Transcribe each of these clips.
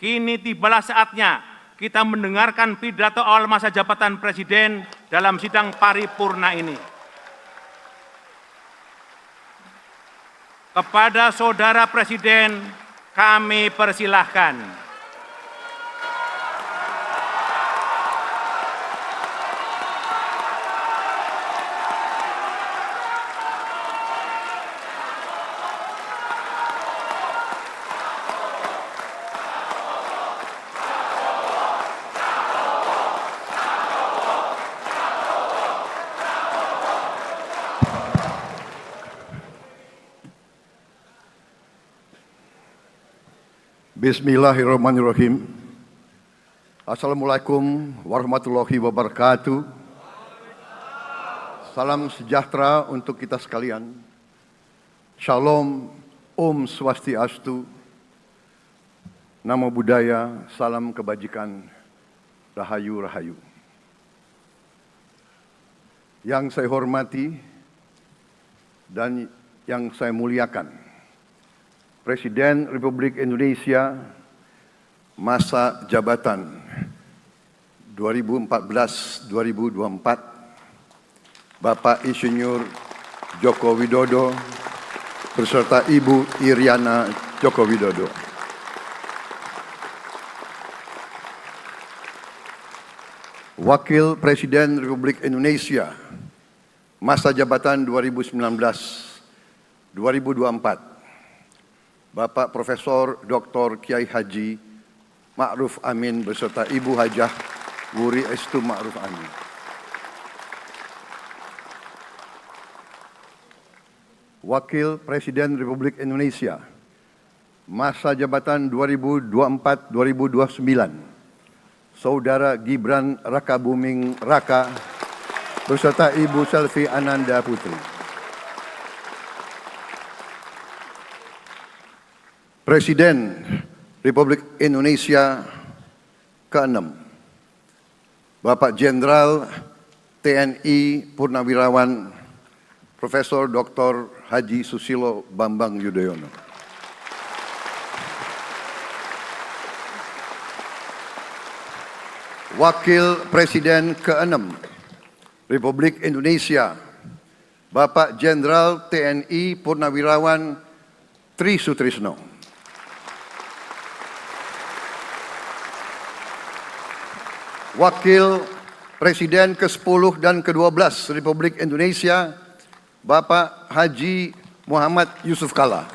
kini tibalah saatnya kita mendengarkan pidato awal masa jabatan Presiden dalam sidang paripurna ini. Kepada Saudara Presiden, kami persilahkan. Bismillahirrahmanirrahim. Assalamualaikum warahmatullahi wabarakatuh. Salam sejahtera untuk kita sekalian. Shalom, Om Swastiastu, Namo Buddhaya, salam kebajikan, Rahayu Rahayu. Yang saya hormati dan yang saya muliakan, Presiden Republik Indonesia masa jabatan 2014-2024, Bapak Insinyur Joko Widodo beserta Ibu Iriana Joko Widodo. Wakil Presiden Republik Indonesia masa jabatan 2019-2024, Bapak Profesor Dr. Kiai Haji Ma'ruf Amin beserta Ibu Hajah Wuri Estu Ma'ruf Amin. Wakil Presiden Republik Indonesia masa jabatan 2024-2029, Saudara Gibran Rakabuming Raka beserta Ibu Selvi Ananda Putri. Presiden Republik Indonesia ke-6, Bapak Jenderal TNI Purnawirawan Profesor Dr. Haji Susilo Bambang Yudhoyono. Wakil Presiden ke-6 Republik Indonesia, Bapak Jenderal TNI Purnawirawan Tri Sutrisno. Wakil Presiden ke-10 dan ke-12 Republik Indonesia, Bapak Haji Muhammad Yusuf Kalla.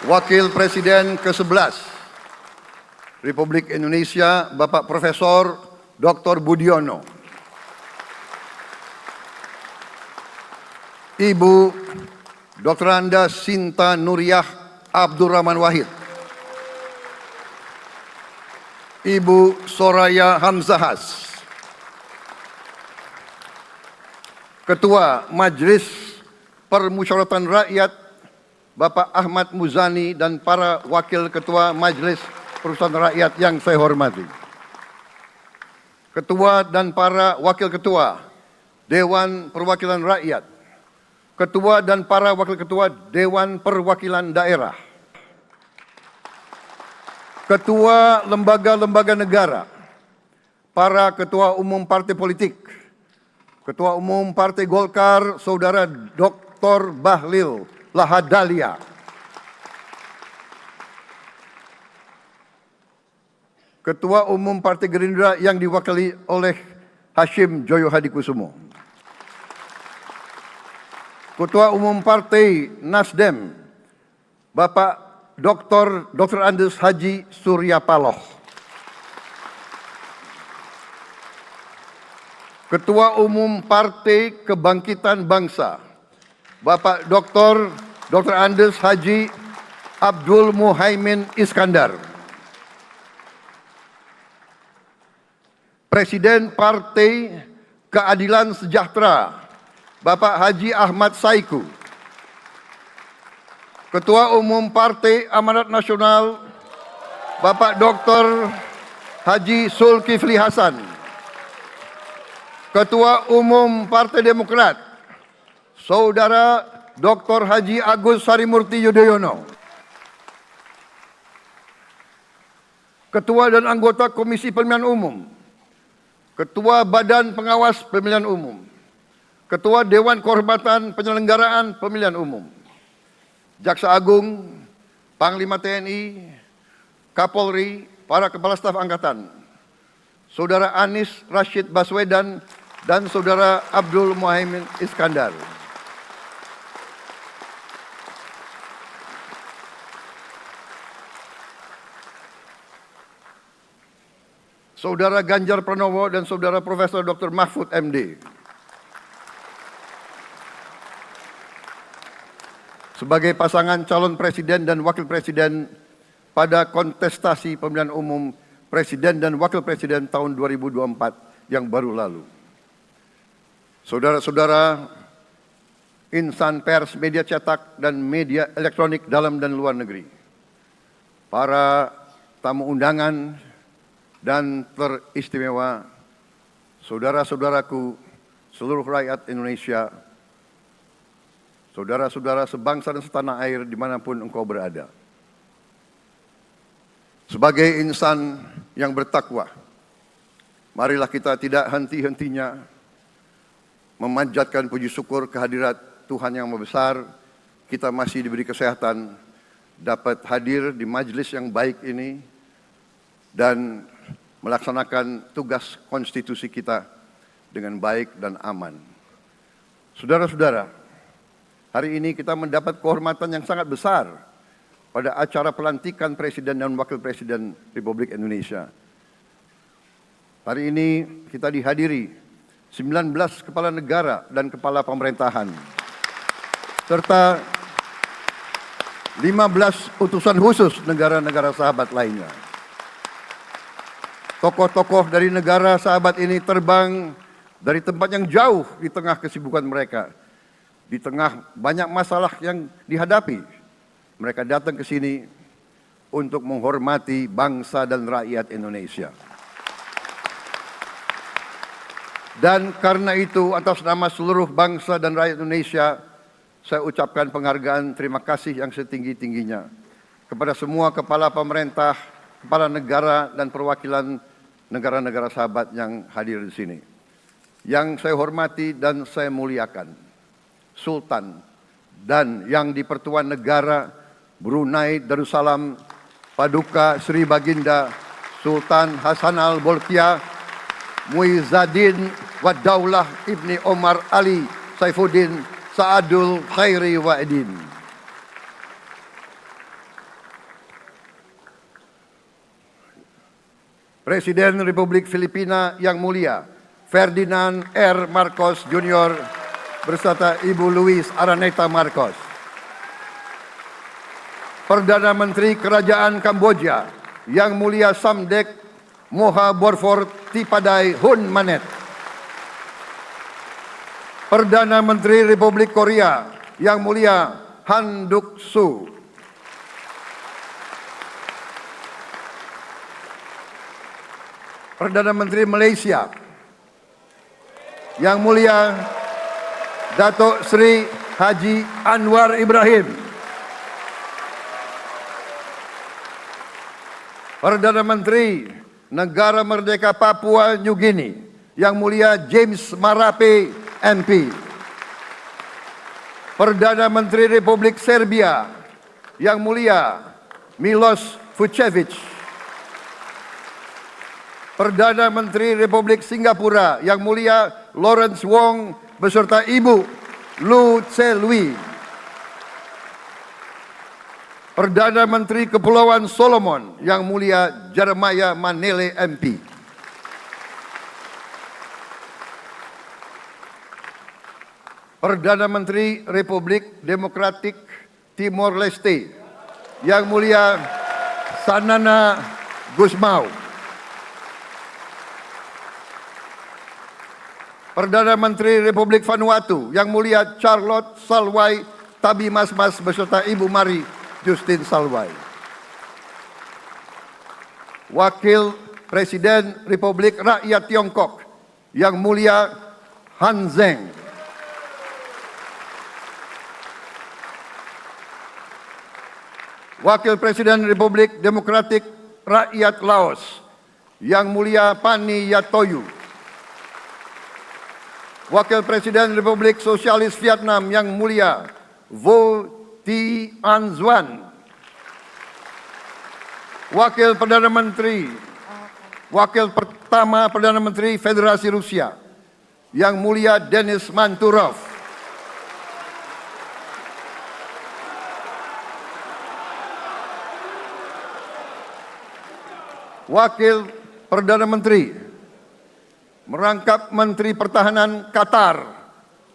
Wakil Presiden ke-11 Republik Indonesia, Bapak Profesor Dr. Budiono. Ibu Dr. Anda Sinta Nuriyah Abdurrahman Wahid. Ibu Soraya Hamzahas. Ketua Majelis Permusyawaratan Rakyat Bapak Ahmad Muzani dan para Wakil Ketua Majelis Permusyawaratan Rakyat yang saya hormati. Ketua dan para Wakil Ketua Dewan Perwakilan Rakyat. Ketua dan para Wakil Ketua Dewan Perwakilan Daerah. Ketua lembaga-lembaga negara, para ketua umum partai politik, Ketua Umum Partai Golkar, Saudara Dr. Bahlil Lahadalia, Ketua Umum Partai Gerindra yang diwakili oleh Hashim Joyo Hadikusumo, Ketua Umum Partai Nasdem, Bapak Dr. Andes Haji Surya Paloh. Ketua Umum Partai Kebangkitan Bangsa, Bapak Dr. Andes Haji Abdul Muhaimin Iskandar. Presiden Partai Keadilan Sejahtera, Bapak Haji Ahmad Saiku. Ketua Umum Partai Amanat Nasional, Bapak Dr. Haji Zulkifli Hasan. Ketua Umum Partai Demokrat, Saudara Dr. Haji Agus Harimurti Yudhoyono. Ketua dan anggota Komisi Pemilihan Umum, Ketua Badan Pengawas Pemilihan Umum, Ketua Dewan Kehormatan Penyelenggaraan Pemilihan Umum, Jaksa Agung, Panglima TNI, Kapolri, para Kepala Staf Angkatan, Saudara Anies Rashid Baswedan, dan Saudara Abdul Muhaimin Iskandar. Saudara Ganjar Pranowo dan Saudara Profesor Dr. Mahfud MD. Sebagai pasangan calon presiden dan wakil presiden pada kontestasi pemilihan umum presiden dan wakil presiden tahun 2024 yang baru lalu. Saudara-saudara insan pers, media cetak, dan media elektronik dalam dan luar negeri, para tamu undangan dan teristimewa, saudara-saudaraku, seluruh rakyat Indonesia, saudara-saudara sebangsa dan setanah air dimanapun engkau berada. Sebagai insan yang bertakwa, marilah kita tidak henti-hentinya memanjatkan puji syukur kehadirat Tuhan yang Maha Besar. Kita masih diberi kesehatan, dapat hadir di majelis yang baik ini, dan melaksanakan tugas konstitusi kita dengan baik dan aman. Saudara-saudara, hari ini kita mendapat kehormatan yang sangat besar pada acara pelantikan Presiden dan Wakil Presiden Republik Indonesia. Hari ini kita dihadiri 19 kepala negara dan kepala pemerintahan, serta 15 utusan khusus negara-negara sahabat lainnya. Tokoh-tokoh dari negara sahabat ini terbang dari tempat yang jauh di tengah kesibukan mereka. Di tengah banyak masalah yang dihadapi, mereka datang ke sini untuk menghormati bangsa dan rakyat Indonesia. Dan karena itu, atas nama seluruh bangsa dan rakyat Indonesia, saya ucapkan penghargaan terima kasih yang setinggi-tingginya kepada semua kepala pemerintah, kepala negara, dan perwakilan negara-negara sahabat yang hadir di sini. Yang saya hormati dan saya muliakan, Sultan dan yang di Pertuan Negara Brunei Darussalam Paduka Sri Baginda Sultan Hasanal Bolkiah Muizzaddin Waddaulah Ibni Omar Ali Saifuddin Saadul Khairi Wa'idin. Presiden Republik Filipina yang mulia Ferdinand R. Marcos Jr. beserta Ibu Luis Araneta Marcos. Perdana Menteri Kerajaan Kamboja yang mulia Samdech Moha Borfor Tipadai Hun Manet. Perdana Menteri Republik Korea yang mulia Han Duck-soo. Perdana Menteri Malaysia yang mulia Datuk Seri Haji Anwar Ibrahim. Perdana Menteri Negara Merdeka Papua New Guinea yang mulia James Marape MP. Perdana Menteri Republik Serbia yang mulia Milos Vucevic. Perdana Menteri Republik Singapura yang mulia Lawrence Wong beserta Ibu Lu Tse Lui. Perdana Menteri Kepulauan Solomon yang mulia Jeremiah Manele MP. Perdana Menteri Republik Demokratik Timor Leste yang mulia Sanana Gusmao. Perdana Menteri Republik Vanuatu yang mulia Charlotte Salwai Tabimasmas beserta Ibu Mari Justin Salwai. Wakil Presiden Republik Rakyat Tiongkok yang mulia Han Zheng. Wakil Presiden Republik Demokratik rakyat Laos, Yang Mulia Pani Yatoyu. Wakil Presiden Republik Sosialis Vietnam, Yang Mulia Vo Thi An Xuan. Wakil pertama Perdana Menteri Federasi Rusia, Yang Mulia Denis Manturov. Wakil Perdana Menteri merangkap Menteri Pertahanan Qatar,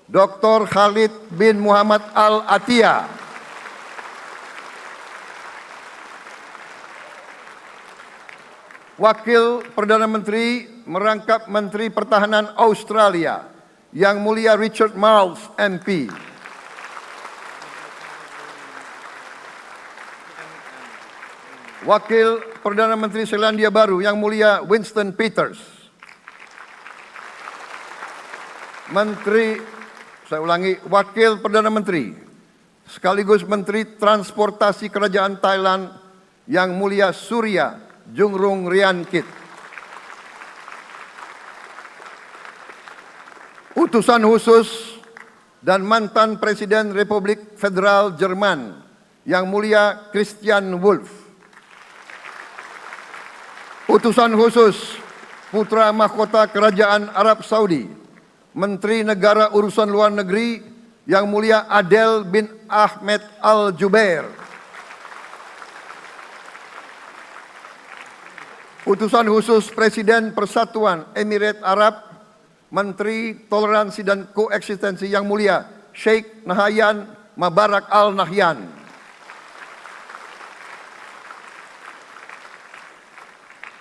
Dr. Khalid bin Muhammad Al Attiyah. Wakil Perdana Menteri merangkap Menteri Pertahanan Australia, Yang Mulia Richard Marles, MP. Wakil Perdana Menteri Selandia Baru, Yang Mulia Winston Peters. Wakil Perdana Menteri sekaligus Menteri Transportasi Kerajaan Thailand, Yang Mulia Surya Jungrung Riankit. Utusan khusus dan mantan Presiden Republik Federal Jerman, Yang Mulia Christian Wulff. Utusan khusus Putra Mahkota Kerajaan Arab Saudi, Menteri Negara Urusan Luar Negeri, Yang Mulia Adel bin Ahmed Al Jubair. Utusan khusus Presiden Persatuan Emirat Arab, Menteri Toleransi dan Koeksistensi, Yang Mulia Sheikh Nahyan Mubarak Al Nahyan.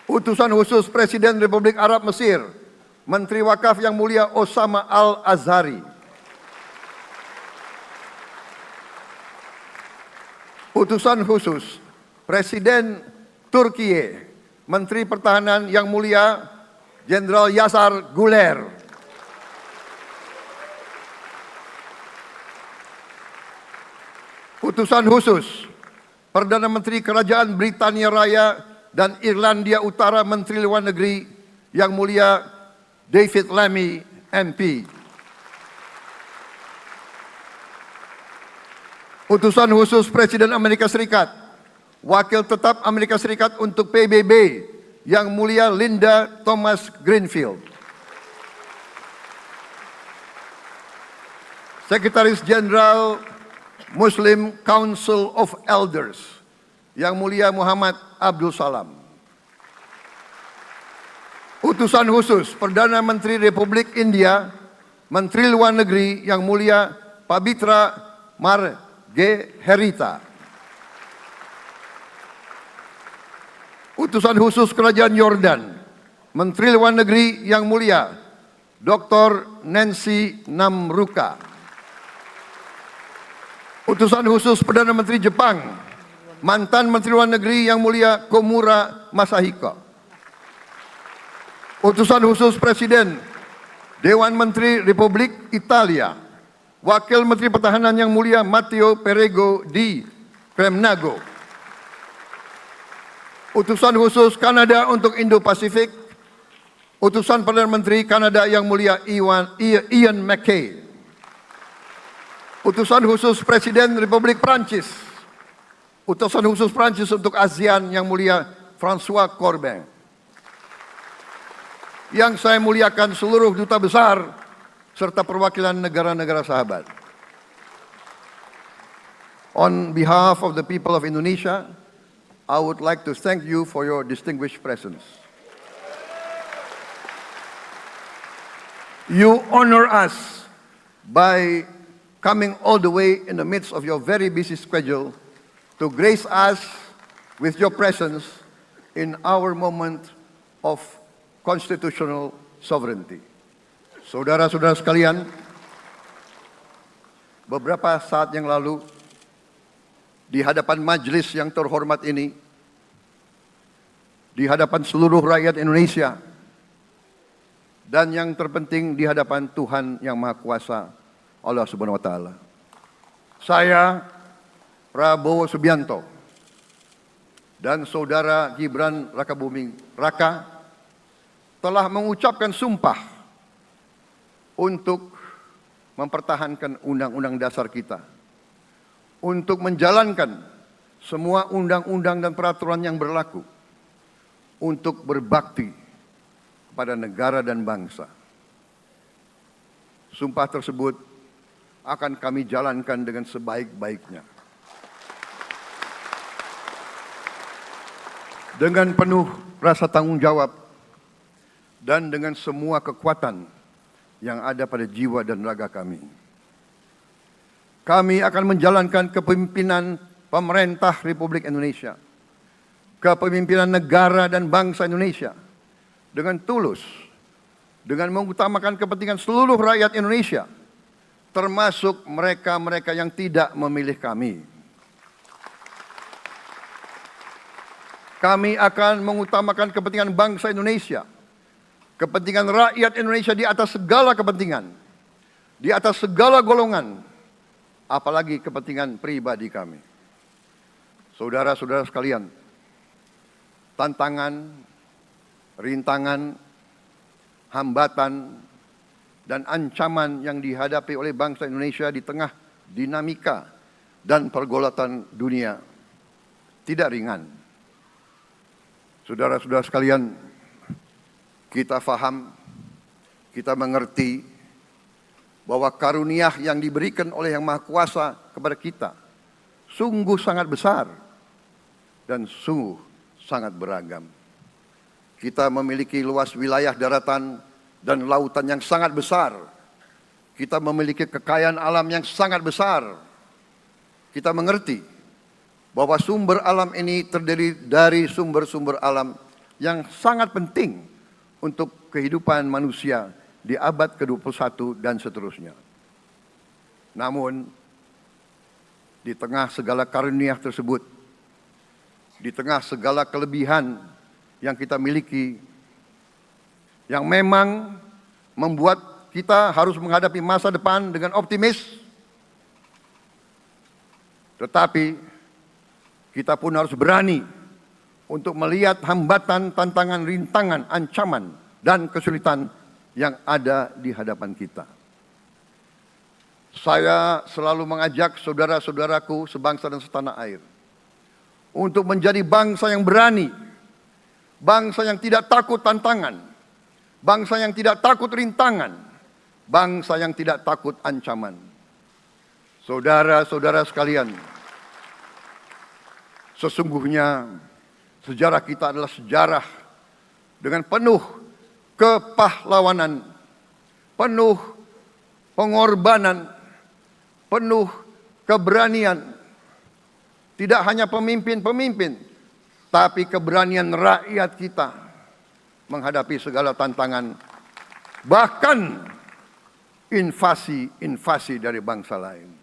Utusan khusus Presiden Republik Arab Mesir, Menteri Wakaf, Yang Mulia Osama Al Azhari. Utusan khusus Presiden Turkiye, Menteri Pertahanan, Yang Mulia Jenderal Yasar Guler. Utusan khusus Perdana Menteri Kerajaan Britania Raya dan Irlandia Utara, Menteri Luar Negeri, Yang Mulia David Lammy, MP. Utusan khusus Presiden Amerika Serikat, Wakil Tetap Amerika Serikat untuk PBB, Yang Mulia Linda Thomas Greenfield. Sekretaris Jenderal Muslim Council of Elders, Yang Mulia Muhammad Abdul Salam. Utusan khusus Perdana Menteri Republik India, Menteri Luar Negeri, Yang Mulia Pabitra Margherita. Utusan khusus Kerajaan Yordan, Menteri Luar Negeri, Yang Mulia Dr. Nancy Namruka. Utusan khusus Perdana Menteri Jepang, mantan Menteri Luar Negeri, Yang Mulia Komura Masahiko. Utusan khusus Presiden Dewan Menteri Republik Italia, Wakil Menteri Pertahanan, Yang Mulia Matteo Perego di Cremnago. Utusan khusus Kanada untuk Indo-Pasifik, Utusan Perdana Menteri Kanada, Yang Mulia Ian MacKay. Utusan khusus Presiden Republik Prancis, Utusan khusus Prancis untuk ASEAN, Yang Mulia François Corbin. Yang saya muliakan seluruh duta besar serta perwakilan negara-negara sahabat. On behalf of the people of Indonesia, I would like to thank you for your distinguished presence. You honor us by coming all the way in the midst of your very busy schedule to grace us with your presence in our moment of constitutional sovereignty. Saudara-saudara sekalian, beberapa saat yang lalu di hadapan majelis yang terhormat ini, di hadapan seluruh rakyat Indonesia, dan yang terpenting di hadapan Tuhan Yang Maha Kuasa, Allah Subhanahu wa Ta'ala. Saya, Prabowo Subianto, dan Saudara Gibran Rakabuming Raka telah mengucapkan sumpah untuk mempertahankan Undang-Undang Dasar kita, untuk menjalankan semua undang-undang dan peraturan yang berlaku, untuk berbakti kepada negara dan bangsa. Sumpah tersebut akan kami jalankan dengan sebaik-baiknya. Dengan penuh rasa tanggung jawab dan dengan semua kekuatan yang ada pada jiwa dan raga kami. Kami akan menjalankan kepemimpinan pemerintah Republik Indonesia, kepemimpinan negara dan bangsa Indonesia dengan tulus, dengan mengutamakan kepentingan seluruh rakyat Indonesia, termasuk mereka-mereka yang tidak memilih kami. Kami akan mengutamakan kepentingan bangsa Indonesia, kepentingan rakyat Indonesia di atas segala kepentingan, di atas segala golongan, apalagi kepentingan pribadi kami. Saudara-saudara sekalian, tantangan, rintangan, hambatan, dan ancaman yang dihadapi oleh bangsa Indonesia di tengah dinamika dan pergolatan dunia tidak ringan. Saudara-saudara sekalian, kita faham, kita mengerti bahwa karunia yang diberikan oleh Yang Maha Kuasa kepada kita sungguh sangat besar dan sungguh sangat beragam. Kita memiliki luas wilayah daratan dan lautan yang sangat besar. Kita memiliki kekayaan alam yang sangat besar. Kita mengerti bahwa sumber alam ini terdiri dari sumber-sumber alam yang sangat penting untuk kehidupan manusia di abad ke-21 dan seterusnya. Namun, di tengah segala karunia tersebut, di tengah segala kelebihan yang kita miliki, yang memang membuat kita harus menghadapi masa depan dengan optimis, tetapi kita pun harus berani untuk melihat hambatan, tantangan, rintangan, ancaman, dan kesulitan yang ada di hadapan kita. Saya selalu mengajak saudara-saudaraku sebangsa dan setanah air untuk menjadi bangsa yang berani, bangsa yang tidak takut tantangan, bangsa yang tidak takut rintangan, bangsa yang tidak takut ancaman. Saudara-saudara sekalian, sesungguhnya sejarah kita adalah sejarah dengan penuh kepahlawanan, penuh pengorbanan, penuh keberanian. Tidak hanya pemimpin-pemimpin, tapi keberanian rakyat kita menghadapi segala tantangan, bahkan invasi-invasi dari bangsa lain.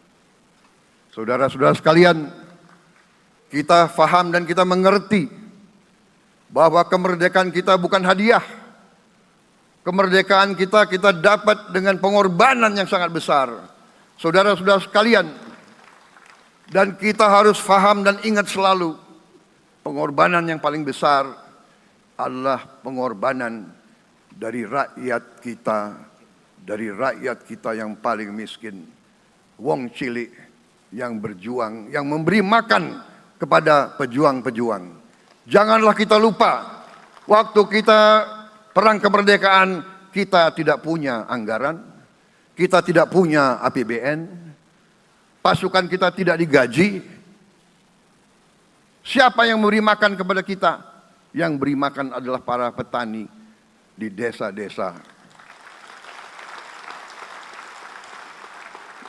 Saudara-saudara sekalian, kita faham dan kita mengerti bahwa kemerdekaan kita bukan hadiah. Kemerdekaan kita dapat dengan pengorbanan yang sangat besar. Saudara-saudara sekalian, dan kita harus faham dan ingat selalu, pengorbanan yang paling besar adalah pengorbanan dari rakyat kita yang paling miskin. Wong cilik yang berjuang, yang memberi makan kepada pejuang-pejuang. Janganlah kita lupa, waktu kita perang kemerdekaan, kita tidak punya anggaran, kita tidak punya APBN, pasukan kita tidak digaji. Siapa yang memberi makan kepada kita? Yang beri makan adalah para petani di desa-desa.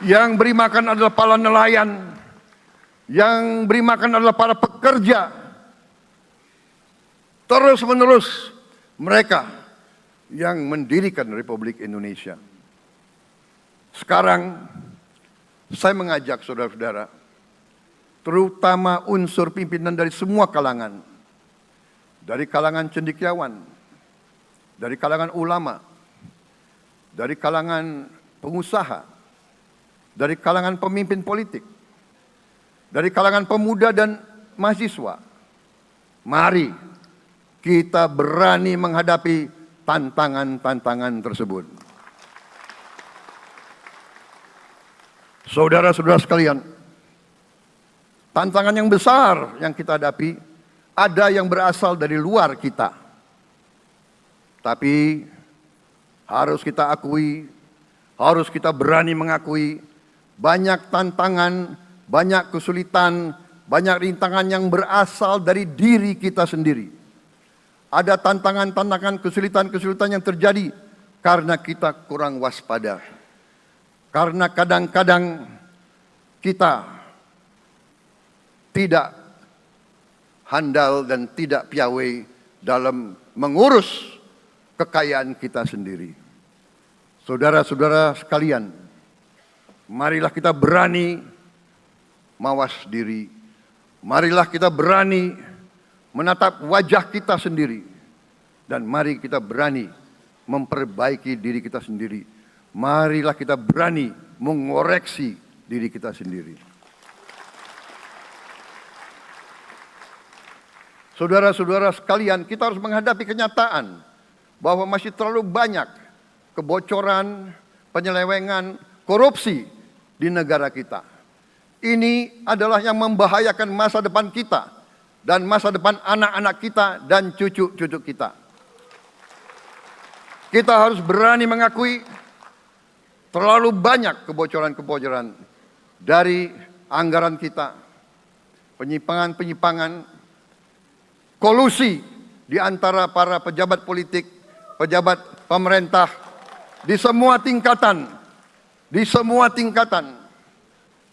Yang beri makan adalah para nelayan. Yang beri makan adalah para pekerja. Terus-menerus mereka yang mendirikan Republik Indonesia. Sekarang saya mengajak saudara-saudara, terutama unsur pimpinan dari semua kalangan, dari kalangan cendekiawan, dari kalangan ulama, dari kalangan pengusaha, dari kalangan pemimpin politik, dari kalangan pemuda dan mahasiswa, Mari kita berani menghadapi tantangan-tantangan tersebut. Saudara-saudara sekalian, tantangan yang besar yang kita hadapi ada yang berasal dari luar kita. Tapi harus kita akui, harus kita berani mengakui, banyak tantangan, banyak kesulitan, banyak rintangan yang berasal dari diri kita sendiri. Ada tantangan-tantangan, kesulitan-kesulitan yang terjadi karena kita kurang waspada. Karena kadang-kadang kita tidak handal dan tidak piawai dalam mengurus kekayaan kita sendiri. Saudara-saudara sekalian, marilah kita berani mawas diri. Marilah kita berani menatap wajah kita sendiri. Dan mari kita berani memperbaiki diri kita sendiri. Marilah kita berani mengoreksi diri kita sendiri. Saudara-saudara sekalian, kita harus menghadapi kenyataan bahwa masih terlalu banyak kebocoran, penyelewengan, korupsi di negara kita. Ini adalah yang membahayakan masa depan kita dan masa depan anak-anak kita dan cucu-cucu kita. Kita harus berani mengakui terlalu banyak kebocoran-kebocoran dari anggaran kita, penyimpangan-penyimpangan, kolusi di antara para pejabat politik, pejabat pemerintah di semua tingkatan,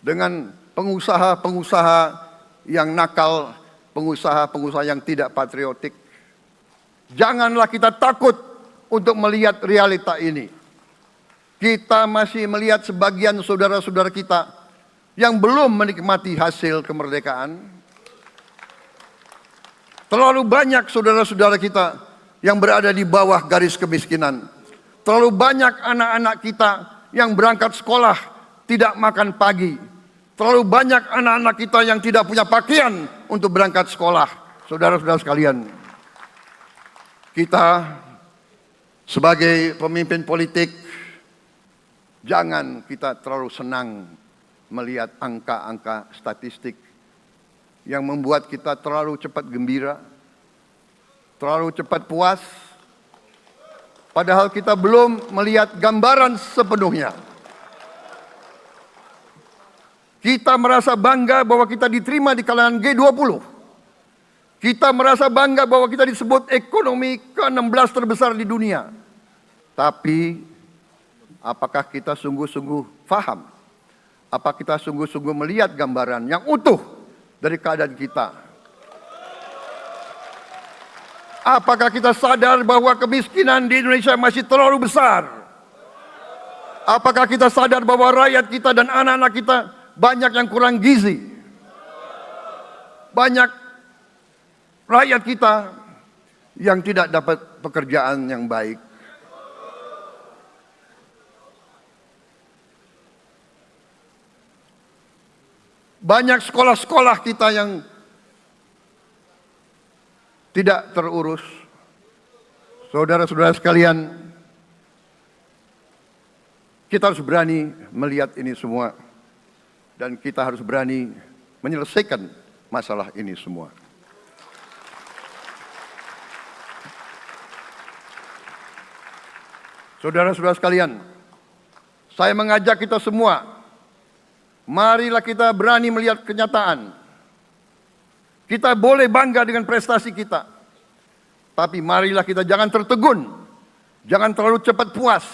dengan pengusaha-pengusaha yang nakal, pengusaha-pengusaha yang tidak patriotik. Janganlah kita takut untuk melihat realita ini. Kita masih melihat sebagian saudara-saudara kita yang belum menikmati hasil kemerdekaan. Terlalu banyak saudara-saudara kita yang berada di bawah garis kemiskinan. Terlalu banyak anak-anak kita yang berangkat sekolah tidak makan pagi. Terlalu banyak anak-anak kita yang tidak punya pakaian untuk berangkat sekolah. Saudara-saudara sekalian, kita sebagai pemimpin politik, jangan kita terlalu senang melihat angka-angka statistik yang membuat kita terlalu cepat gembira, terlalu cepat puas, padahal kita belum melihat gambaran sepenuhnya. Kita merasa bangga bahwa kita diterima di kalangan G20. Kita merasa bangga bahwa kita disebut ekonomi ke-16 terbesar di dunia. Tapi apakah kita sungguh-sungguh paham? Apakah kita sungguh-sungguh melihat gambaran yang utuh dari keadaan kita? Apakah kita sadar bahwa kemiskinan di Indonesia masih terlalu besar? Apakah kita sadar bahwa rakyat kita dan anak-anak kita banyak yang kurang gizi? Banyak rakyat kita yang tidak dapat pekerjaan yang baik. Banyak sekolah-sekolah kita yang tidak terurus. Saudara-saudara sekalian, kita harus berani melihat ini semua. Dan kita harus berani menyelesaikan masalah ini semua. Saudara-saudara sekalian, saya mengajak kita semua, marilah kita berani melihat kenyataan. Kita boleh bangga dengan prestasi kita, tapi marilah kita jangan tertegun, jangan terlalu cepat puas,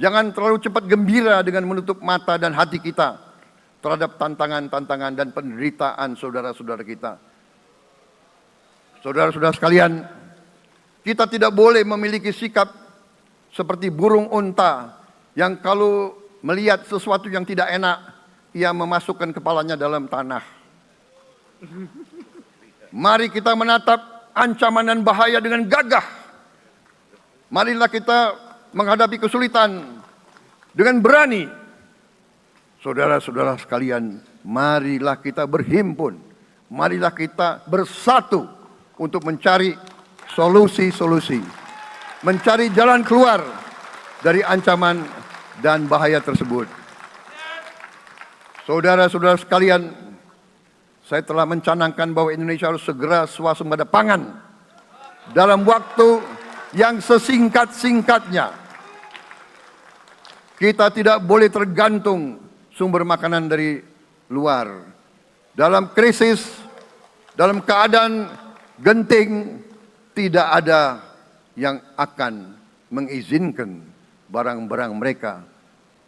jangan terlalu cepat gembira dengan menutup mata dan hati kita terhadap tantangan-tantangan dan penderitaan saudara-saudara kita. Saudara-saudara sekalian, kita tidak boleh memiliki sikap seperti burung unta yang kalau melihat sesuatu yang tidak enak, ia memasukkan kepalanya dalam tanah. Mari kita menatap ancaman dan bahaya dengan gagah. Marilah kita menghadapi kesulitan dengan berani. Saudara-saudara sekalian, marilah kita berhimpun, marilah kita bersatu untuk mencari solusi-solusi, mencari jalan keluar dari ancaman dan bahaya tersebut. Saudara-saudara sekalian, saya telah mencanangkan bahwa Indonesia harus segera swasembada pangan dalam waktu yang sesingkat-singkatnya. Kita tidak boleh tergantung sumber makanan dari luar. Dalam krisis, dalam keadaan genting, tidak ada yang akan mengizinkan barang-barang mereka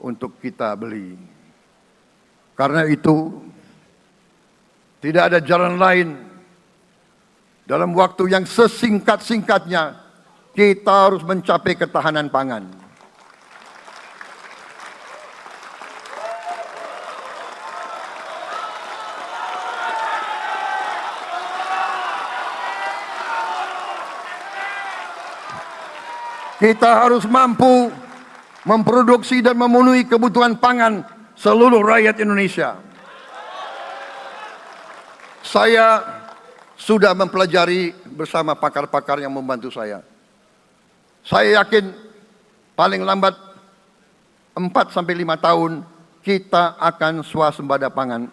untuk kita beli. Karena itu, tidak ada jalan lain. Dalam waktu yang sesingkat-singkatnya, kita harus mencapai ketahanan pangan. Kita harus mampu memproduksi dan memenuhi kebutuhan pangan seluruh rakyat Indonesia. Saya sudah mempelajari bersama pakar-pakar yang membantu saya. Saya yakin paling lambat 4-5 tahun kita akan swasembada pangan.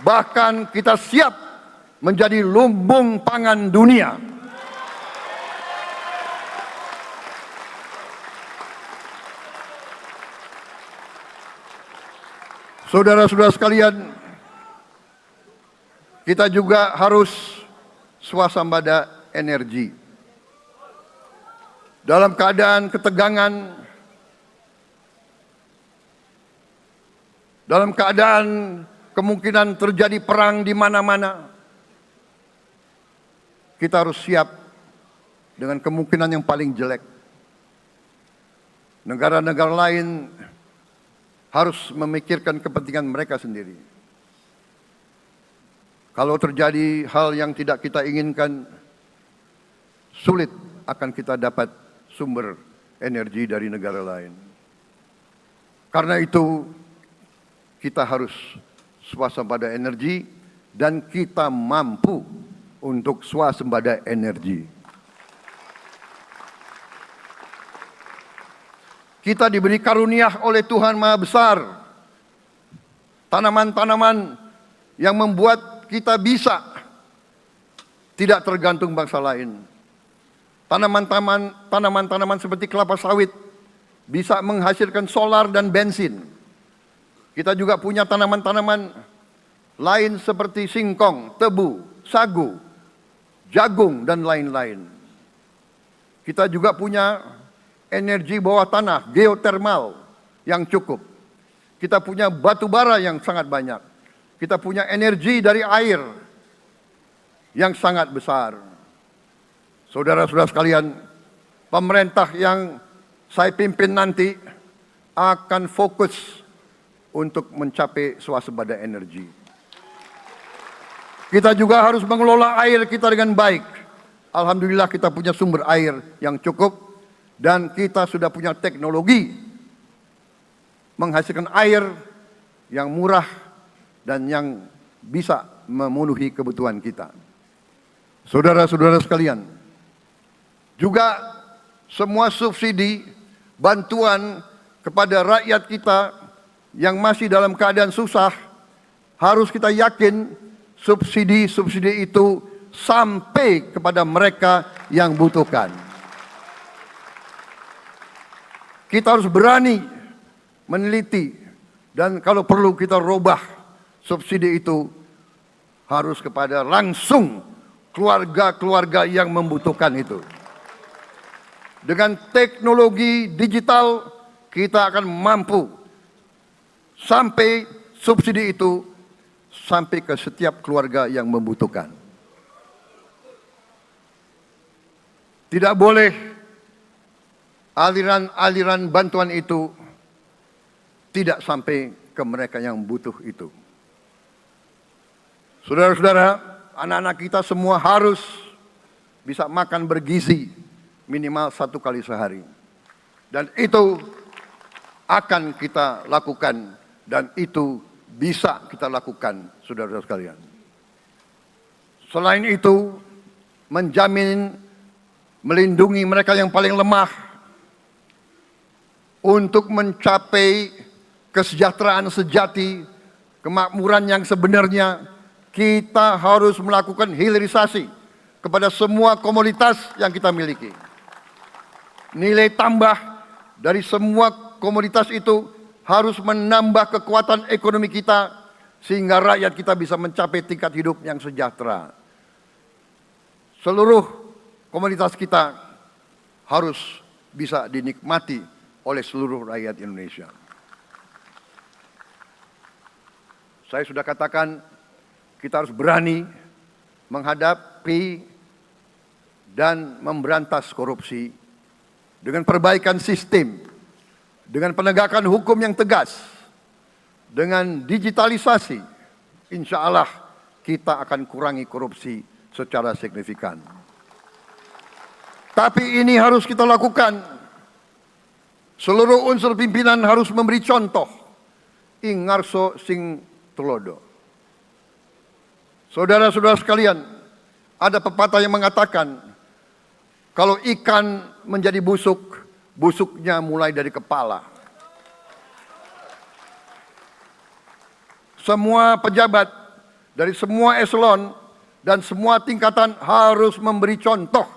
Bahkan kita siap menjadi lumbung pangan dunia. Saudara-saudara sekalian, kita juga harus swasembada energi. Dalam keadaan ketegangan, dalam keadaan kemungkinan terjadi perang di mana-mana, kita harus siap dengan kemungkinan yang paling jelek. Negara-negara lain harus memikirkan kepentingan mereka sendiri. Kalau terjadi hal yang tidak kita inginkan, sulit akan kita dapat sumber energi dari negara lain. Karena itu, kita harus swasembada energi dan kita mampu untuk swasembada energi. Kita diberi karunia oleh Tuhan Maha Besar. Tanaman-tanaman yang membuat kita bisa tidak tergantung bangsa lain. Tanaman-tanaman seperti kelapa sawit bisa menghasilkan solar dan bensin. Kita juga punya tanaman-tanaman lain seperti singkong, tebu, sagu, jagung, dan lain-lain. Kita juga punya energi bawah tanah, geotermal yang cukup. Kita punya batu bara yang sangat banyak. Kita punya energi dari air yang sangat besar. Saudara-saudara sekalian, pemerintah yang saya pimpin nanti akan fokus untuk mencapai swasembada energi. Kita juga harus mengelola air kita dengan baik. Alhamdulillah kita punya sumber air yang cukup. Dan kita sudah punya teknologi menghasilkan air yang murah dan yang bisa memenuhi kebutuhan kita. Saudara-saudara sekalian, juga semua subsidi, bantuan kepada rakyat kita yang masih dalam keadaan susah, harus kita yakin subsidi-subsidi itu sampai kepada mereka yang butuhkan. Kita harus berani meneliti dan kalau perlu kita robah subsidi itu harus kepada langsung keluarga-keluarga yang membutuhkan itu. Dengan teknologi digital kita akan mampu sampai subsidi itu sampai ke setiap keluarga yang membutuhkan. Tidak boleh aliran-aliran bantuan itu tidak sampai ke mereka yang butuh itu. Saudara-saudara, anak-anak kita semua harus bisa makan bergizi minimal 1 kali sehari. Dan itu akan kita lakukan dan itu bisa kita lakukan, saudara-saudara sekalian. Selain itu, menjamin melindungi mereka yang paling lemah untuk mencapai kesejahteraan sejati, kemakmuran yang sebenarnya. Kita harus melakukan hilirisasi kepada semua komoditas yang kita miliki. Nilai tambah dari semua komoditas itu harus menambah kekuatan ekonomi kita sehingga rakyat kita bisa mencapai tingkat hidup yang sejahtera. Seluruh komoditas kita harus bisa dinikmati oleh seluruh rakyat Indonesia. Saya sudah katakan, kita harus berani menghadapi dan memberantas korupsi dengan perbaikan sistem, dengan penegakan hukum yang tegas, dengan digitalisasi. Insya Allah kita akan kurangi korupsi secara signifikan. Tapi ini harus kita lakukan. Seluruh unsur pimpinan harus memberi contoh. Ing ngarso sing tulodo. Saudara-saudara sekalian, ada pepatah yang mengatakan, kalau ikan menjadi busuk, busuknya mulai dari kepala. Semua pejabat dari semua eselon dan semua tingkatan harus memberi contoh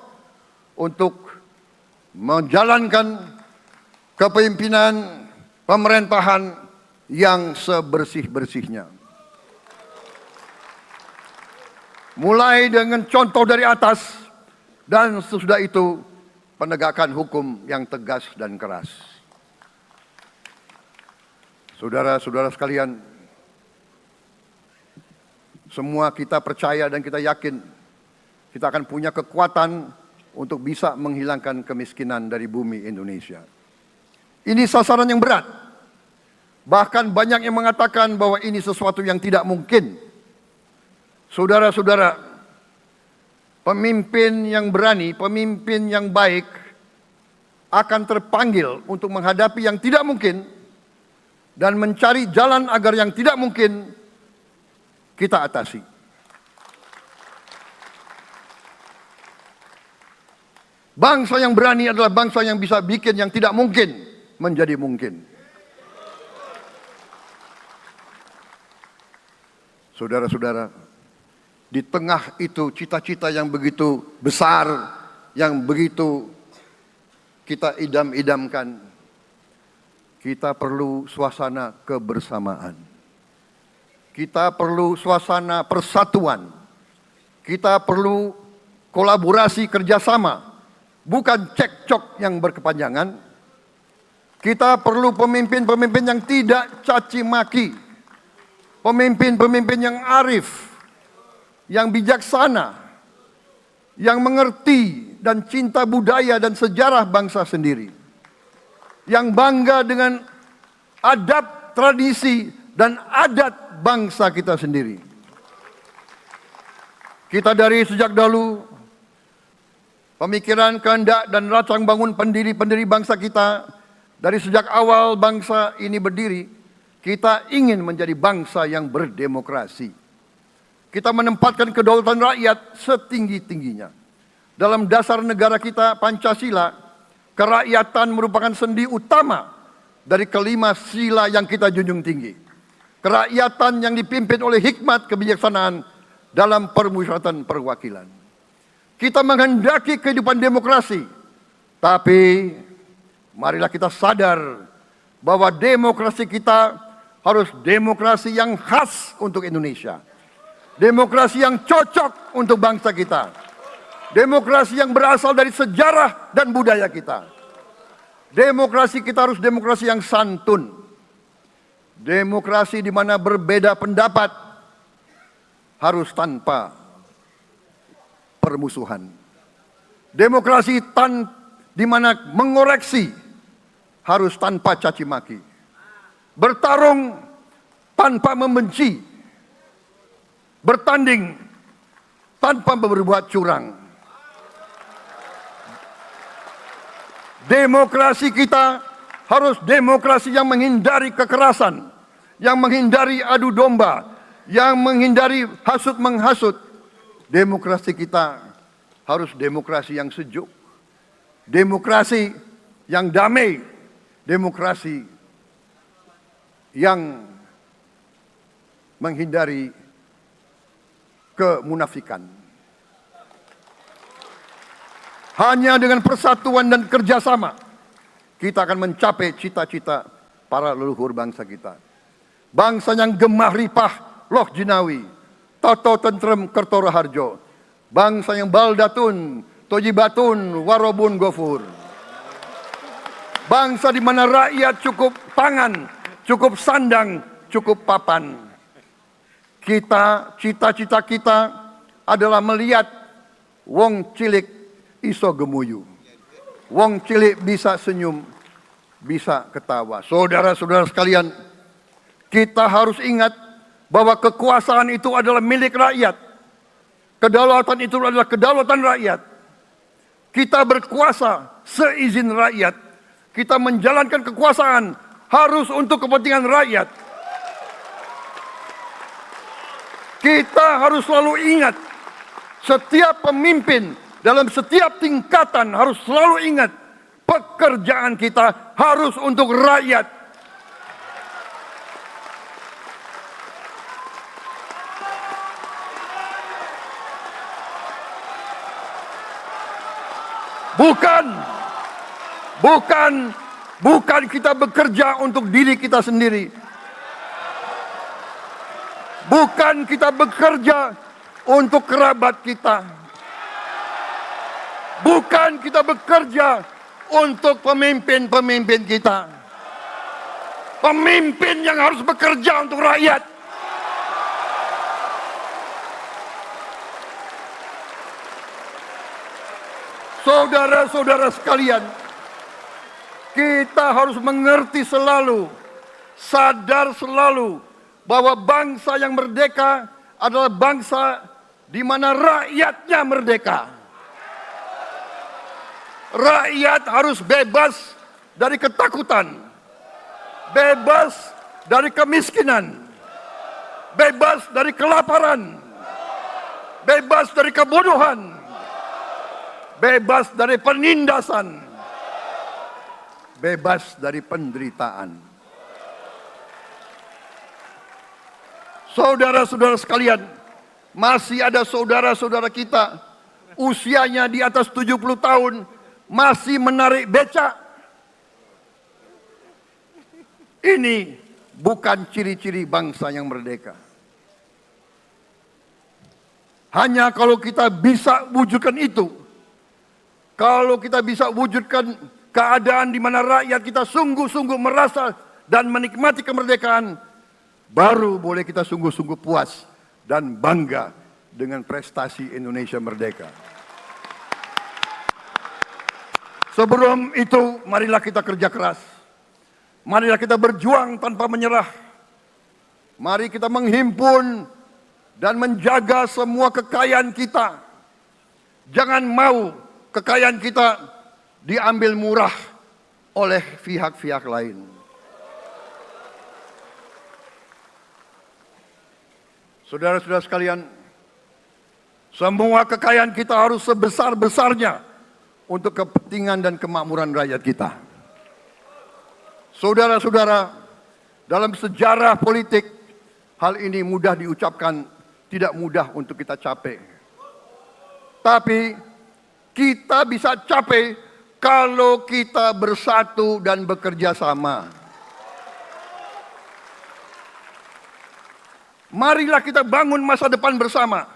untuk menjalankan kepemimpinan pemerintahan yang sebersih-bersihnya. Mulai dengan contoh dari atas dan sesudah itu penegakan hukum yang tegas dan keras. Saudara-saudara sekalian, semua kita percaya dan kita yakin kita akan punya kekuatan untuk bisa menghilangkan kemiskinan dari bumi Indonesia. Ini sasaran yang berat. Bahkan banyak yang mengatakan bahwa ini sesuatu yang tidak mungkin. Saudara-saudara, pemimpin yang berani, pemimpin yang baik akan terpanggil untuk menghadapi yang tidak mungkin dan mencari jalan agar yang tidak mungkin kita atasi. Bangsa yang berani adalah bangsa yang bisa bikin yang tidak mungkin menjadi mungkin. Saudara-saudara, di tengah itu cita-cita yang begitu besar, yang begitu kita idam-idamkan, kita perlu suasana kebersamaan. Kita perlu suasana persatuan. Kita perlu kolaborasi kerjasama, bukan cekcok yang berkepanjangan. Kita perlu pemimpin-pemimpin yang tidak caci maki, pemimpin-pemimpin yang arif, yang bijaksana, yang mengerti dan cinta budaya dan sejarah bangsa sendiri, yang bangga dengan adab, tradisi, dan adat bangsa kita sendiri. Kita dari sejak dahulu, pemikiran, kehendak, dan rancang bangun pendiri-pendiri bangsa kita, dari sejak awal bangsa ini berdiri, kita ingin menjadi bangsa yang berdemokrasi. Kita menempatkan kedaulatan rakyat setinggi-tingginya. Dalam dasar negara kita, Pancasila, kerakyatan merupakan sendi utama dari kelima sila yang kita junjung tinggi. Kerakyatan yang dipimpin oleh hikmat kebijaksanaan dalam permusyawaratan perwakilan. Kita menghendaki kehidupan demokrasi, tapi marilah kita sadar bahwa demokrasi kita harus demokrasi yang khas untuk Indonesia. Demokrasi yang cocok untuk bangsa kita. Demokrasi yang berasal dari sejarah dan budaya kita. Demokrasi kita harus demokrasi yang santun. Demokrasi di mana berbeda pendapat harus tanpa permusuhan. Demokrasi di mana mengoreksi harus tanpa caci maki. Bertarung tanpa membenci. Bertanding tanpa berbuat curang. Demokrasi kita harus demokrasi yang menghindari kekerasan, yang menghindari adu domba, yang menghindari hasut menghasut, demokrasi kita harus demokrasi yang sejuk, demokrasi yang damai, demokrasi yang menghindari kemunafikan. Hanya dengan persatuan dan kerjasama kita akan mencapai cita-cita para leluhur bangsa kita. Bangsa yang gemah ripah loh jinawi, toto tentrem kertoro harjo. Bangsa yang baldatun, tojibatun, warobun gofur. Bangsa di mana rakyat cukup pangan, cukup sandang, cukup papan. Cita-cita kita adalah melihat wong cilik iso gemuyu. Wong cilik bisa senyum, bisa ketawa. Saudara-saudara sekalian, kita harus ingat bahwa kekuasaan itu adalah milik rakyat. Kedaulatan itu adalah kedaulatan rakyat. Kita berkuasa seizin rakyat. Kita menjalankan kekuasaan harus untuk kepentingan rakyat. Kita harus selalu ingat, setiap pemimpin dalam setiap tingkatan harus selalu ingat, pekerjaan kita harus untuk rakyat. Bukan kita bekerja untuk diri kita sendiri. Bukan kita bekerja untuk kerabat kita. Bukan kita bekerja untuk pemimpin-pemimpin kita. Pemimpin yang harus bekerja untuk rakyat. Saudara-saudara sekalian, kita harus mengerti selalu, sadar selalu bahwa bangsa yang merdeka adalah bangsa di mana rakyatnya merdeka. Rakyat harus bebas dari ketakutan, bebas dari kemiskinan, bebas dari kelaparan, bebas dari kebodohan, bebas dari penindasan, bebas dari penderitaan. Saudara-saudara sekalian, masih ada saudara-saudara kita usianya di atas 70 tahun masih menarik becak. Ini bukan ciri-ciri bangsa yang merdeka. Hanya kalau kita bisa wujudkan itu, kalau kita bisa wujudkan keadaan di mana rakyat kita sungguh-sungguh merasa dan menikmati kemerdekaan, baru boleh kita sungguh-sungguh puas dan bangga dengan prestasi Indonesia merdeka. Sebelum itu, marilah kita kerja keras. Marilah kita berjuang tanpa menyerah. Mari kita menghimpun dan menjaga semua kekayaan kita. Jangan mau kekayaan kita diambil murah oleh pihak-pihak lain. Saudara-saudara sekalian, semua kekayaan kita harus sebesar-besarnya untuk kepentingan dan kemakmuran rakyat kita. Saudara-saudara, dalam sejarah politik, hal ini mudah diucapkan, tidak mudah untuk kita capai. Tapi kita bisa capai kalau kita bersatu dan bekerja sama. Marilah kita bangun masa depan bersama.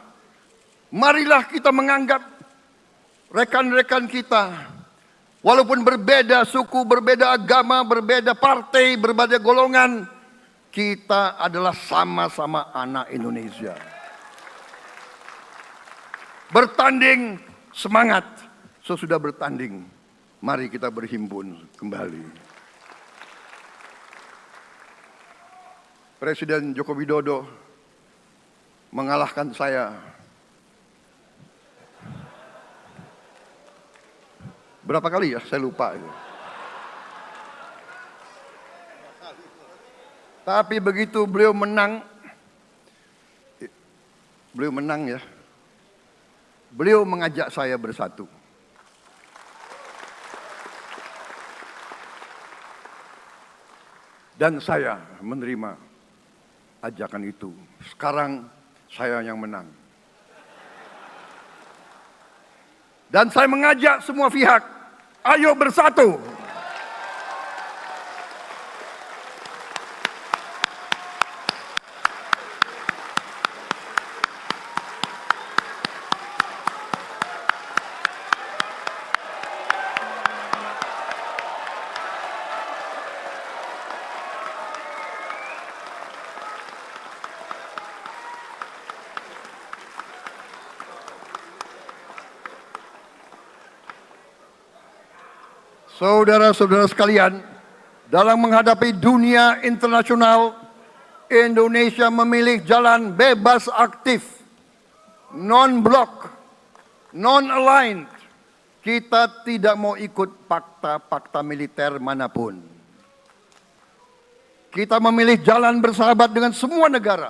Marilah kita menganggap rekan-rekan kita, walaupun berbeda suku, berbeda agama, berbeda partai, berbeda golongan, kita adalah sama-sama anak Indonesia. Bertanding semangat, sesudah bertanding, mari kita berhimpun kembali. Presiden Joko Widodo mengalahkan saya berapa kali ya, saya lupa. Tapi begitu beliau menang ya, beliau mengajak saya bersatu. Dan saya menerima ajakan itu. Sekarang saya yang menang. Dan saya mengajak semua pihak, ayo bersatu. Saudara-saudara sekalian, dalam menghadapi dunia internasional, Indonesia memilih jalan bebas aktif, non-blok, non-aligned. Kita tidak mau ikut fakta-fakta militer manapun. Kita memilih jalan bersahabat dengan semua negara.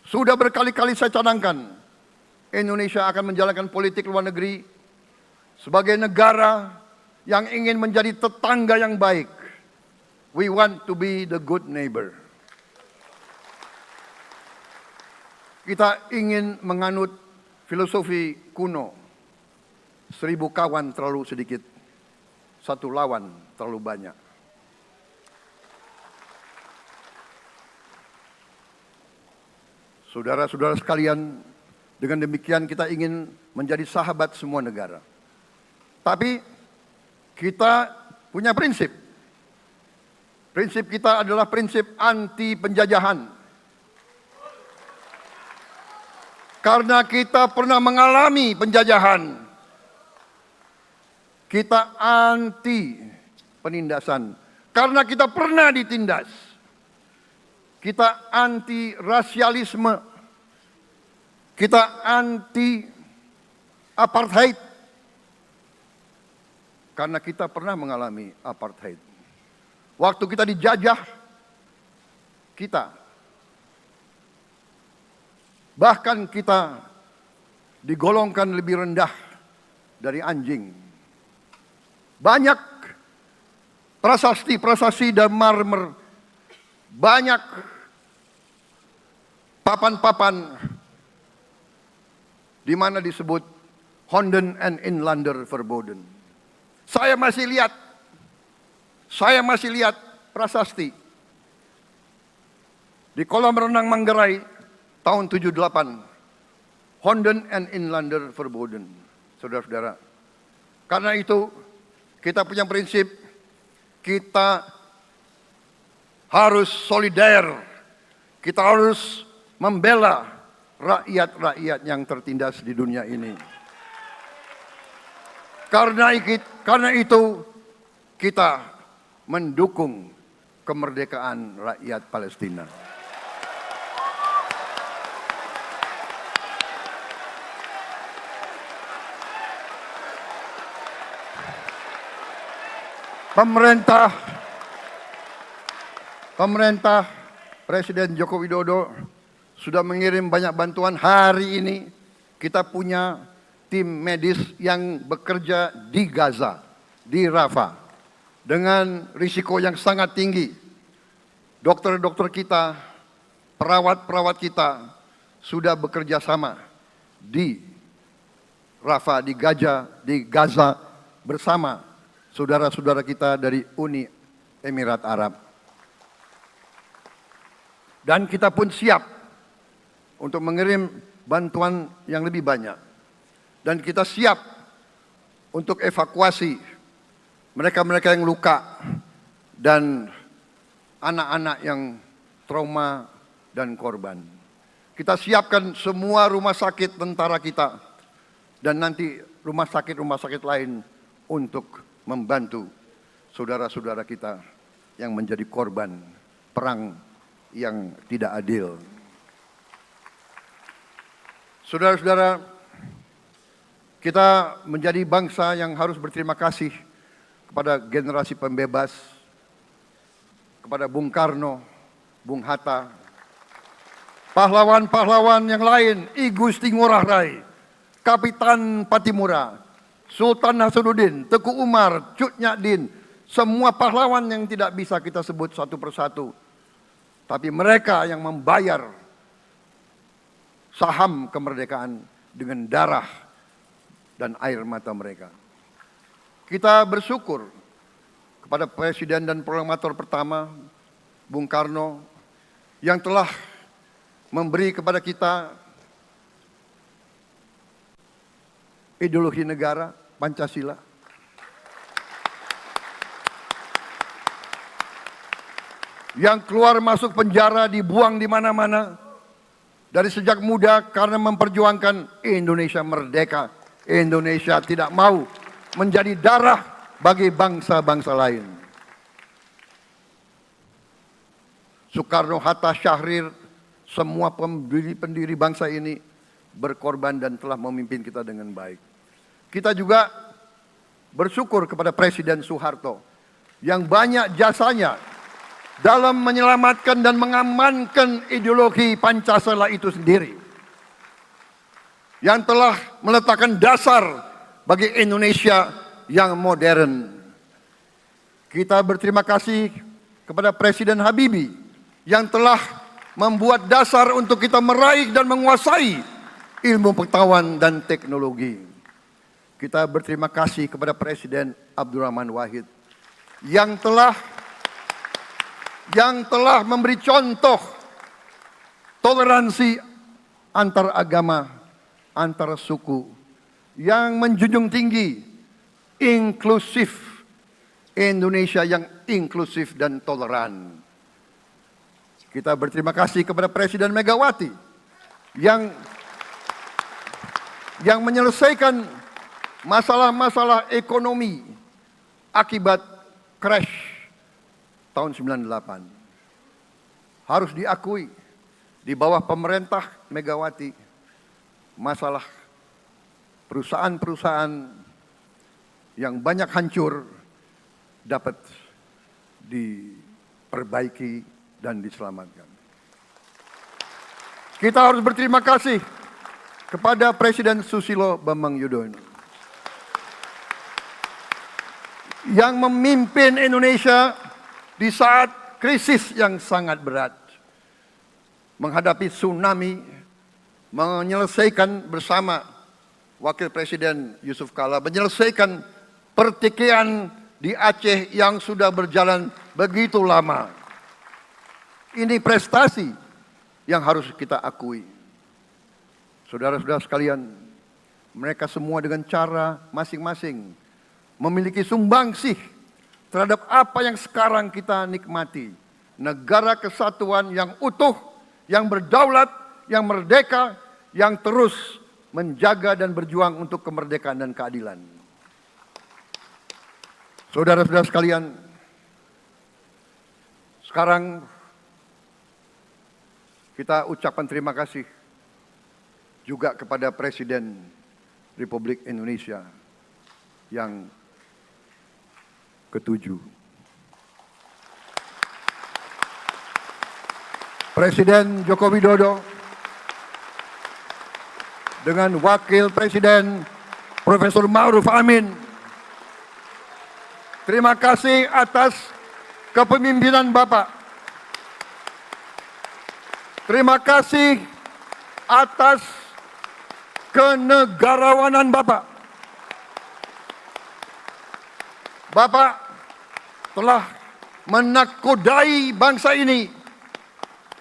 Sudah berkali-kali saya cadangkan, Indonesia akan menjalankan politik luar negeri sebagai negara yang ingin menjadi tetangga yang baik. We want to be the good neighbor. Kita ingin menganut filosofi kuno. 1000 kawan terlalu sedikit, 1 lawan terlalu banyak. Saudara-saudara sekalian, dengan demikian kita ingin menjadi sahabat semua negara. Tapi kita punya prinsip. Prinsip kita adalah prinsip anti penjajahan. Karena kita pernah mengalami penjajahan. Kita anti penindasan. Karena kita pernah ditindas. Kita anti rasialisme. Kita anti apartheid. Karena kita pernah mengalami apartheid. Waktu kita dijajah, bahkan kita digolongkan lebih rendah dari anjing. Banyak prasasti dan marmer, banyak papan-papan di mana disebut Honden en Inlander Verboden. Saya masih lihat prasasti di kolam renang Manggarai tahun 78. Honden en Inlander Verboden. Saudara-saudara, karena itu kita punya prinsip, kita harus solider, kita harus membela rakyat-rakyat yang tertindas di dunia ini. Karena itu kita mendukung kemerdekaan rakyat Palestina. Pemerintah Presiden Joko Widodo sudah mengirim banyak bantuan. Hari ini kita punya tim medis yang bekerja di Gaza, di Rafah, dengan risiko yang sangat tinggi. Dokter-dokter kita, perawat-perawat kita sudah bekerja sama di Rafah, di Gaza bersama saudara-saudara kita dari Uni Emirat Arab. Dan kita pun siap untuk mengirim bantuan yang lebih banyak. Dan kita siap untuk evakuasi mereka-mereka yang luka dan anak-anak yang trauma dan korban. Kita siapkan semua rumah sakit tentara kita dan nanti rumah sakit lain untuk membantu saudara-saudara kita yang menjadi korban perang yang tidak adil. Saudara-saudara, kita menjadi bangsa yang harus berterima kasih kepada generasi pembebas, kepada Bung Karno, Bung Hatta, pahlawan-pahlawan yang lain, I Gusti Ngurah Rai, Kapitan Patimura, Sultan Hasanuddin, Teku Umar, Cut Nyadin, semua pahlawan yang tidak bisa kita sebut satu persatu. Tapi mereka yang membayar saham kemerdekaan dengan darah dan air mata mereka. Kita bersyukur kepada Presiden dan Proklamator pertama, Bung Karno, yang telah memberi kepada kita ideologi negara, Pancasila. Yang keluar masuk penjara, dibuang di mana-mana. Dari sejak muda karena memperjuangkan Indonesia merdeka. Indonesia tidak mau menjadi darah bagi bangsa-bangsa lain. Soekarno, Hatta, Syahrir, semua pendiri bangsa ini berkorban dan telah memimpin kita dengan baik. Kita juga bersyukur kepada Presiden Soeharto yang banyak jasanya dalam menyelamatkan dan mengamankan ideologi Pancasila itu sendiri, yang telah meletakkan dasar bagi Indonesia yang modern. Kita berterima kasih kepada Presiden Habibie yang telah membuat dasar untuk kita meraih dan menguasai ilmu pengetahuan dan teknologi. Kita berterima kasih kepada Presiden Abdurrahman Wahid yang telah memberi contoh toleransi antar agama, antar suku, yang menjunjung tinggi inklusif, Indonesia yang inklusif dan toleran. Kita berterima kasih kepada Presiden Megawati yang menyelesaikan masalah-masalah ekonomi akibat crash tahun 98. Harus diakui, di bawah pemerintah Megawati, masalah perusahaan-perusahaan yang banyak hancur dapat diperbaiki dan diselamatkan. Kita harus berterima kasih kepada Presiden Susilo Bambang Yudhoyono yang memimpin Indonesia di saat krisis yang sangat berat, menghadapi tsunami, menyelesaikan bersama Wakil Presiden Yusuf Kala, menyelesaikan pertikaian di Aceh yang sudah berjalan begitu lama. Ini prestasi yang harus kita akui. Saudara-saudara sekalian, mereka semua dengan cara masing-masing memiliki sumbangsih terhadap apa yang sekarang kita nikmati. Negara kesatuan yang utuh, yang berdaulat, yang merdeka, yang terus menjaga dan berjuang untuk kemerdekaan dan keadilan. Saudara-saudara sekalian, sekarang kita ucapkan terima kasih juga kepada Presiden Republik Indonesia yang ke-7. Presiden Joko Widodo dengan Wakil Presiden Profesor Ma'ruf Amin. Terima kasih atas kepemimpinan Bapak. Terima kasih atas kenegarawanan Bapak. Bapak telah menakodai bangsa ini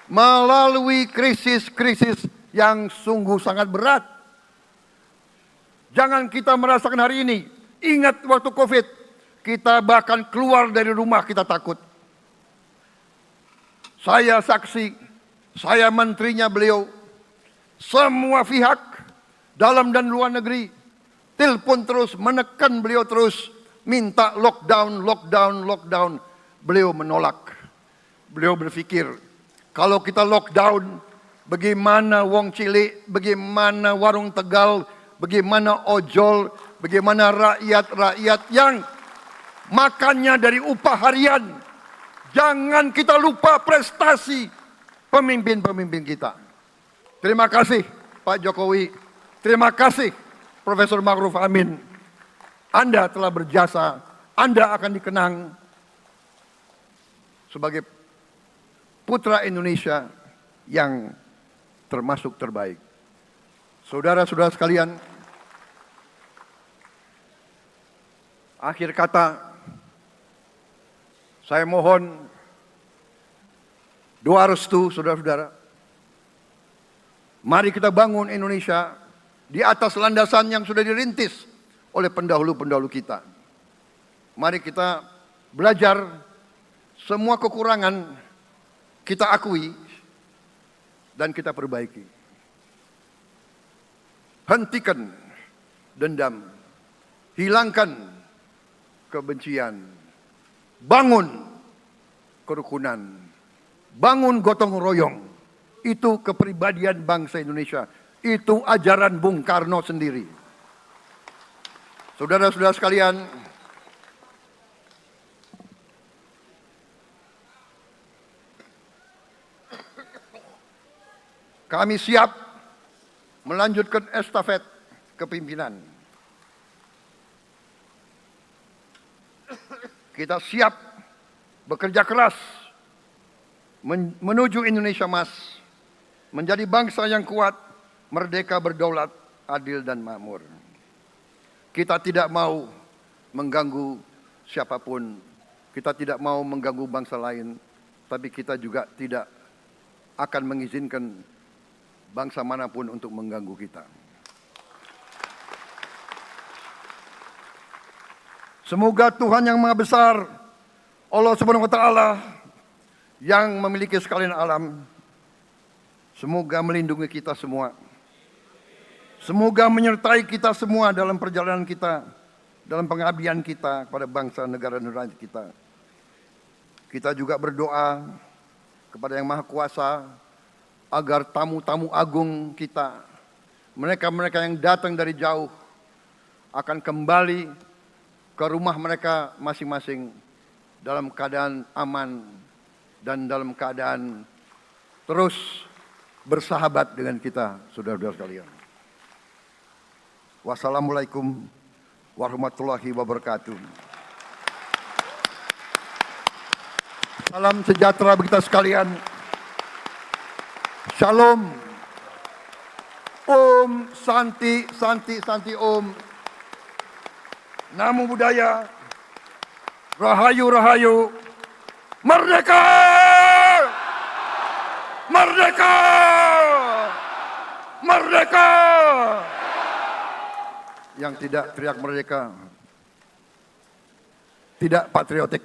melalui krisis-krisis yang sungguh sangat berat. Jangan kita merasakan hari ini. Ingat waktu COVID, kita bahkan keluar dari rumah kita takut. Saya saksi, saya menterinya beliau, semua pihak dalam dan luar negeri telepon terus, menekan beliau terus, minta lockdown, lockdown, lockdown. Beliau menolak. Beliau berpikir, kalau kita lockdown, bagaimana wong cilik, bagaimana warung Tegal, bagaimana ojol, bagaimana rakyat-rakyat yang makannya dari upah harian. Jangan kita lupa prestasi pemimpin-pemimpin kita. Terima kasih Pak Jokowi. Terima kasih Profesor Ma'ruf Amin. Anda telah berjasa. Anda akan dikenang sebagai putra Indonesia yang termasuk terbaik. Saudara-saudara sekalian, akhir kata, saya mohon doa restu saudara-saudara. Mari kita bangun Indonesia di atas landasan yang sudah dirintis oleh pendahulu-pendahulu kita. Mari kita belajar semua kekurangan kita akui dan kita perbaiki. Hentikan dendam, hilangkan kebencian, bangun kerukunan, bangun gotong royong. Itu kepribadian bangsa Indonesia. Itu ajaran Bung Karno sendiri. Saudara-saudara sekalian, kami siap melanjutkan estafet kepimpinan. Kita siap bekerja keras menuju Indonesia Emas, menjadi bangsa yang kuat, merdeka, berdaulat, adil dan makmur. Kita tidak mau mengganggu siapapun, kita tidak mau mengganggu bangsa lain, tapi kita juga tidak akan mengizinkan bangsa manapun untuk mengganggu kita. Semoga Tuhan yang Maha Besar, Allah Subhanahu wa Ta'ala, yang memiliki sekalian alam, semoga melindungi kita semua. Semoga menyertai kita semua dalam perjalanan kita, dalam pengabdian kita kepada bangsa, negara, dan rakyat kita. Kita juga berdoa kepada Yang Maha Kuasa agar tamu-tamu agung kita, mereka-mereka yang datang dari jauh, akan kembali ke rumah mereka masing-masing dalam keadaan aman dan dalam keadaan terus bersahabat dengan kita, saudara-saudara sekalian. Wassalamualaikum warahmatullahi wabarakatuh. Salam sejahtera bagi kita sekalian. Shalom. Om Santi, Santi, Santi Om. Namo Buddhaya. Rahayu, Rahayu. Merdeka! Merdeka! Merdeka! Yang tidak teriak merdeka tidak patriotik.